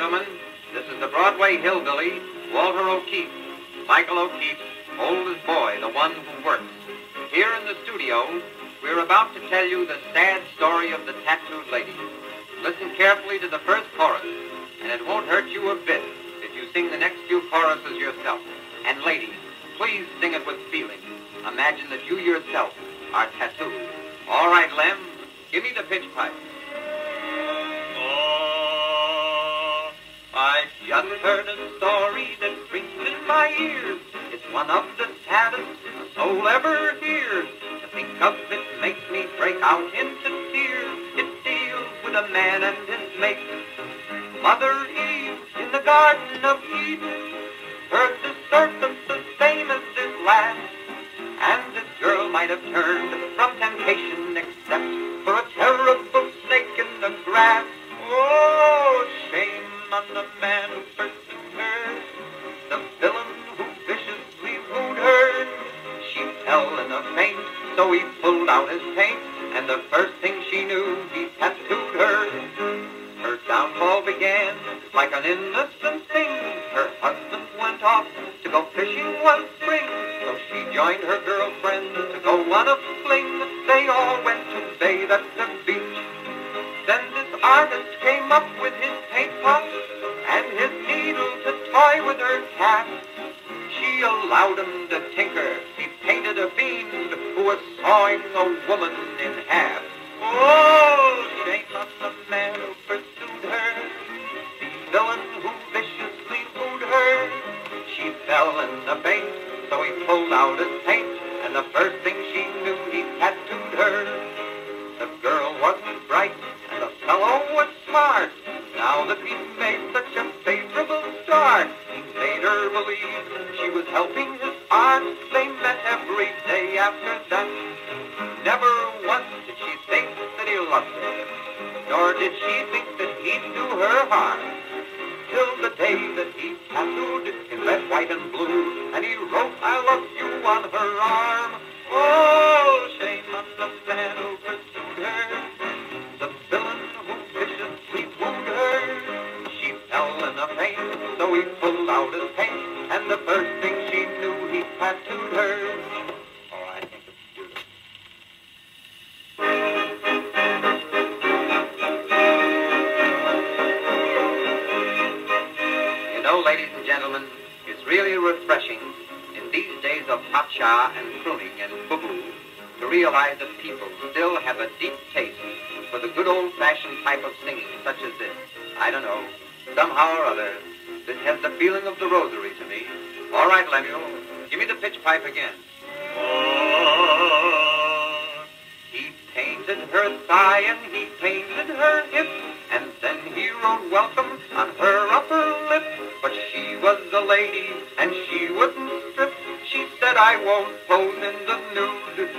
gentlemen, this is the Broadway Hillbilly, Walter O'Keefe. Michael O'Keefe, oldest boy, the one who works. Here in the studio, we're about to tell you the sad story of the tattooed lady. Listen carefully to the first chorus, and it won't hurt you a bit if you sing the next few choruses yourself. And ladies, please sing it with feeling. Imagine that you yourself are tattooed. All right, Lem, give me the pitch pipe. Oh, I just heard a story that rings in my ears. It's one of the saddest a soul ever hears. To think of it makes me break out into tears. It deals with a man and his mate. Mother Eve in the Garden of Eden heard the serpent the same as this lad. And this girl might have turned from temptation except for a terrible snake in the grass. Oh, shame on the man who pursued her, the villain who viciously wooed her. She fell in a faint, so he pulled out his paint, and the first thing she knew, he tattooed her. Her downfall began like an innocent thing. Her husband went off to go fishing one spring, so she joined her girlfriend to go on a fling. They all went to bathe at the beach. Then this artist came up with his paint pot and his needle to toy with her cat. She allowed him to tinker. He painted a fiend who was sawing a woman in half. Oh, shame on the man who pursued her, the villain who viciously wooed her. She fell in the faint, so he pulled out his paint, and the first thing she knew, he tattooed her. The girl wasn't bright, and the fellow was smart. Now that he made such a favorable start, he made her believe she was helping his art. They met every day after that. Never once did she think that he loved her, nor did she think that he'd do her harm. Till the day that he tattooed in red, white, and blue, and he wrote, "I love you" on her arm. Oh, shame on the man who pursued her, the villain who viciously wooed her. She fell in a faint, so he pulled out his paint, and the first thing she knew, he tattooed her. Oh, I think it's beautiful. You know, ladies and gentlemen, it's really refreshing in these days of hotcha and crooning and boo-boo to realize that people still have a deep taste for the good old-fashioned type of singing such as this. I don't know, somehow or other, this has the feeling of the rosary to me. All right, Lemuel, give me the pitch pipe again. Oh, he painted her thigh and he painted her hip, and then he wrote welcome on her upper lip. But she was a lady and she wouldn't strip. She said, "I won't pose in the nude,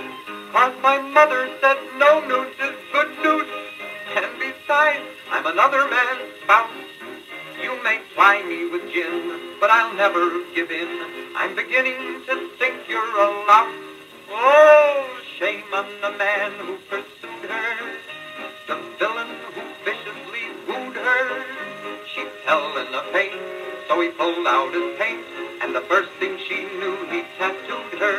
'cause my mother said no nudes is good news. And besides, I'm another man's spouse. You may ply me with gin, but I'll never give in. I'm beginning to think you're a louse." Oh, shame on the man who pursued her, the villain who viciously wooed her. She fell in a faint, so he pulled out his paint, and the first thing she knew, he tattooed her.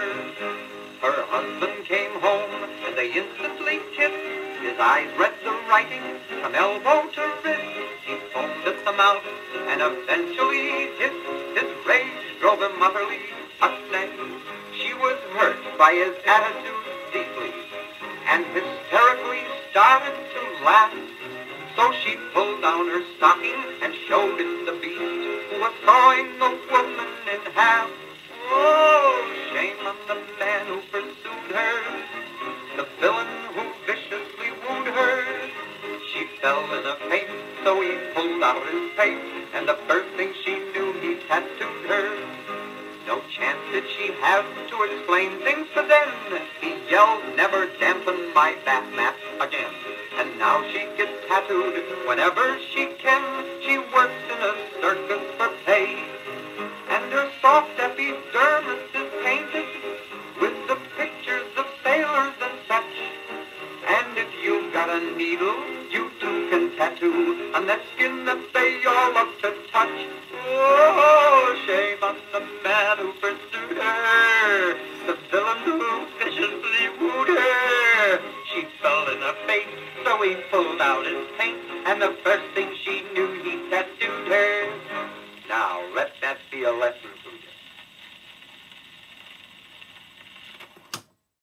Her husband came home, and they instantly kissed. His eyes read the writing from elbow to wrist. He foamed at the mouth and eventually hissed. His rage drove him utterly up-neck. She was hurt by his attitude deeply, and hysterically started to laugh. So she pulled down her stocking and showed it the beast who was sawing a woman in half. Oh, shame on the man who pursued her, the villain who viciously wooed her. She fell in a faint, so he pulled out his paint, and the first thing she knew, he tattooed her. No chance did she have to explain things to them. He yelled, "Never dampen my bath mat again." And now she gets tattooed whenever she can. She works in a circus for pay, and her soft epidermis is painted with the pictures of sailors and such. And if you've got a needle, you too can tattoo on that skin that they all love to touch. Oh, shame on the man who pursued her, the villain who viciously wooed her. She fell in a faint, so he pulled out his paint, and the first thing she knew,